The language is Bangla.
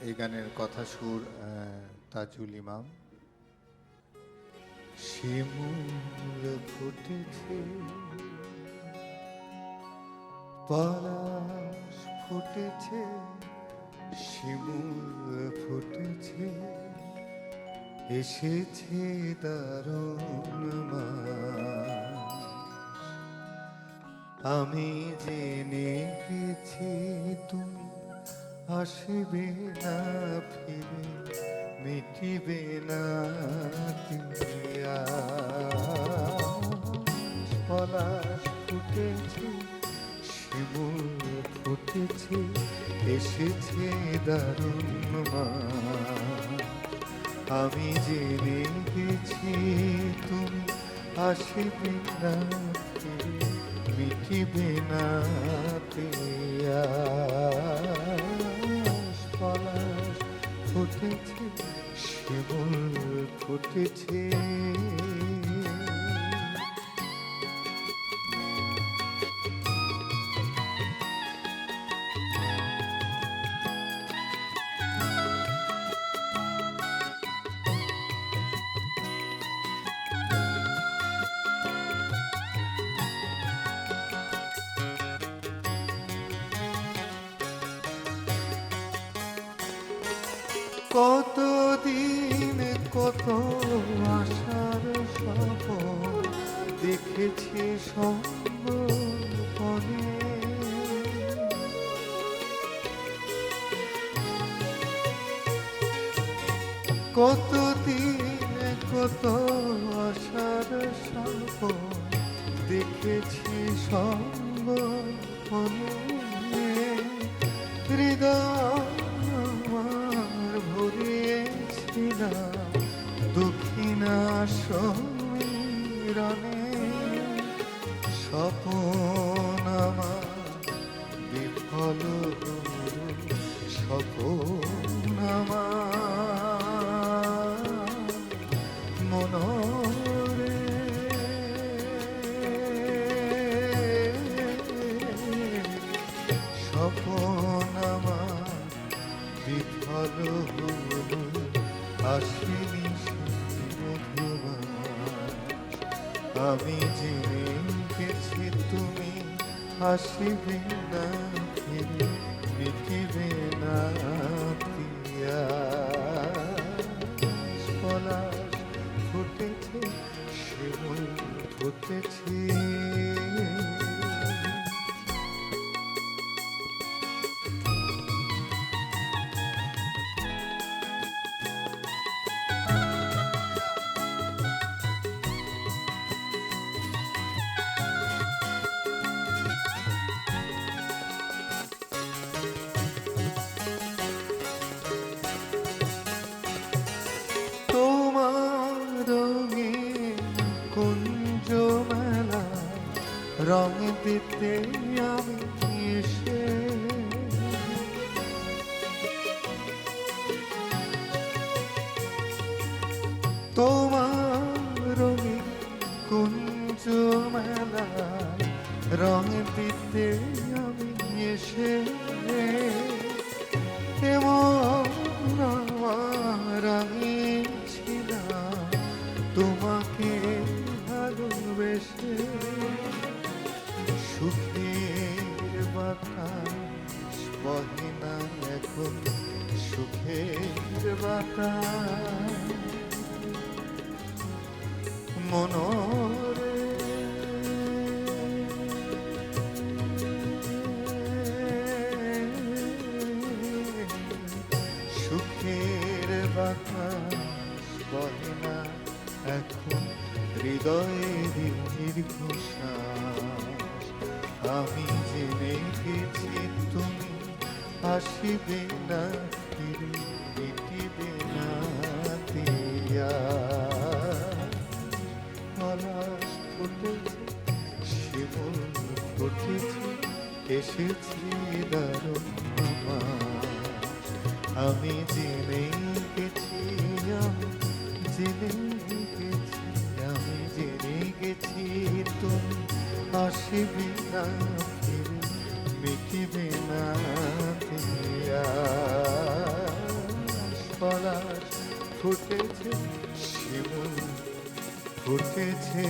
এই গানের কথা সুর তাজুল ইমাম। শিমুল ফুটেছে, পলাশ ফুটেছে, শিমুল ফুটেছে, এসেছে দারুণ মাস। আমি জেনে গেছি তুমি আসবে না ফিরে, মিটিবে না পলাশ ফুটেছে, শিমুল ফুটেছে, এসেছে দারুণ মাস। আমি জেনে গেছি তুমি আসবে না ফিরে, মিটিবে না পলাশ ফুটেছে, শিমুল ফুটেছে। কতদিন কত আশার স্বপ্ন দেখেছি সম্বনে, কতদিন কত আশার স্বপ্ন দেখেছি সম্বনে, হৃদয় ভরিয়েছিলাম দক্ষিণা সমীরণে, স্বপন আমার বিফল স্বপন আমার মনরে, স্বপন আমার বিফল আসেনি মধুমাস। আমি জেনে গেছি তুমি আসবে না ফিরে, মিটিবে না পলাশ ফুটেছে, শিমুল ফুটেছে। কুঞ্জ মেলা রং দিতে আমি এসে, তোমার রঙে কুঞ্জ মেলা রং দিতে আমি এসে, এমন আমার আমি ছিলাম তোমাকে ভালোবেসে, সুখের বাতাস বহে না এখন, সুখের বাতাস মনরে, সুখের বাতাস বহে না এখন, হৃদয়ের দীর্ঘশ্বাস। আমি জেনে গেছি তুমি আসিবে না ফিরে, মিটিবে না পলাশ ফুটেছে, শিমুল ফুটেছে, এসেছি দারুণ মাস। আমি জেনে গেছি, আমি জেনে গেছি, আমি জেনে গেছি তুমি আসিবে না ফিরে, মিটিবে না পলাশ ফুটেছে শিমুল ফুটেছে